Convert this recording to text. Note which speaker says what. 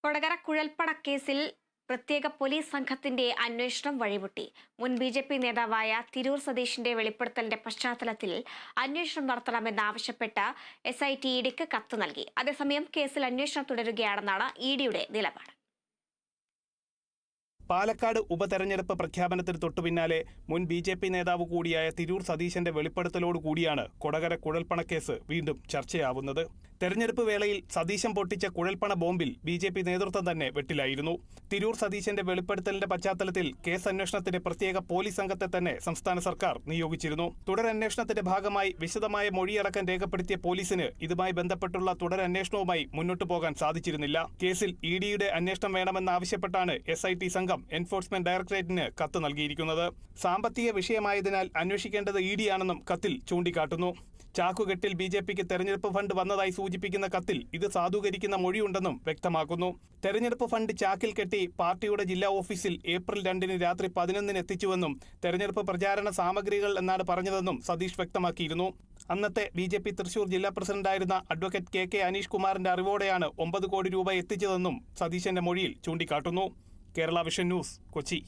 Speaker 1: കൊടകര കുഴൽപ്പണക്കേസിൽ പ്രത്യേക പോലീസ് സംഘത്തിന്റെ അന്വേഷണം വഴിമുട്ടി. മുൻ ബി.ജെ.പി. നേതാവായ തിരൂർ സതീഷിന്റെ വെളിപ്പെടുത്തലിന്റെ പശ്ചാത്തലത്തിൽ അന്വേഷണം നടത്തണമെന്നാവശ്യപ്പെട്ട് SIT ഇഡിക്ക് കത്ത് നൽകി. അതേസമയം കേസിൽ അന്വേഷണം തുടരുകയാണെന്നാണ് ഇഡിയുടെ നിലപാട്.
Speaker 2: പാലക്കാട് ഉപതെരഞ്ഞെടുപ്പ് പ്രഖ്യാപനത്തിന് തൊട്ടുപിന്നാലെ മുൻ ബി.ജെ.പി. നേതാവ് കൂടിയായ തിരൂർ സതീശന്റെ വെളിപ്പെടുത്തലോടുകൂടിയാണ് കൊടകര കുഴൽപ്പണക്കേസ് വീണ്ടും ചർച്ചയാവുന്നത്. തെരഞ്ഞെടുപ്പ് വേളയിൽ സതീശൻ പൊട്ടിച്ച കുഴൽപ്പണ ബോംബിൽ ബി.ജെ.പി. നേതൃത്വം തന്നെ വെട്ടിലായിരുന്നു. തിരൂർ സതീശന്റെ വെളിപ്പെടുത്തലിന്റെ പശ്ചാത്തലത്തിൽ കേസ് അന്വേഷണത്തിന് പ്രത്യേക പോലീസ് സംഘത്തെ തന്നെ സംസ്ഥാന സർക്കാർ നിയോഗിച്ചിരുന്നു. തുടരന്വേഷണത്തിന്റെ ഭാഗമായി വിശദമായ മൊഴിയടക്കം രേഖപ്പെടുത്തിയ പോലീസിന് ഇതുമായി ബന്ധപ്പെട്ടുള്ള തുടരന്വേഷണവുമായി മുന്നോട്ടു പോകാൻ സാധിച്ചിരുന്നില്ല. കേസിൽ ഇഡിയുടെ അന്വേഷണം വേണമെന്നാവശ്യപ്പെട്ടാണ് SIT സംഘം എൻഫോഴ്സ്മെന്റ് ഡയറക്ടറേറ്റിന് കത്ത് നൽകിയിരിക്കുന്നത്. സാമ്പത്തിക വിഷയമായതിനാൽ അന്വേഷിക്കേണ്ടത് ഇഡിയാണെന്നും കത്തിൽ ചൂണ്ടിക്കാട്ടുന്നു. ചാക്കുകെട്ടിൽ ബി.ജെ.പിക്ക് തെരഞ്ഞെടുപ്പ് ഫണ്ട് വന്നതായി സൂചിപ്പിക്കുന്ന കത്തിൽ ഇത് സാധൂകരിക്കുന്ന മൊഴിയുണ്ടെന്നും വ്യക്തമാക്കുന്നു. തെരഞ്ഞെടുപ്പ് ഫണ്ട് ചാക്കിൽ കെട്ടി പാർട്ടിയുടെ ജില്ലാ ഓഫീസിൽ ഏപ്രിൽ 2 രാത്രി 11 എത്തിച്ചുവെന്നും തെരഞ്ഞെടുപ്പ് പ്രചാരണ സാമഗ്രികൾ എന്നാണ് പറഞ്ഞതെന്നും സതീഷ് വ്യക്തമാക്കിയിരുന്നു. അന്നത്തെ ബി.ജെ.പി. തൃശൂർ ജില്ലാ പ്രസിഡന്റായിരുന്ന അഡ്വക്കേറ്റ് KK അനീഷ് കുമാറിന്റെ അറിവോടെയാണ് 9 കോടി രൂപ എത്തിച്ചതെന്നും സതീശന്റെ മൊഴിയിൽ ചൂണ്ടിക്കാട്ടുന്നു. Kerala vision news, Kochi.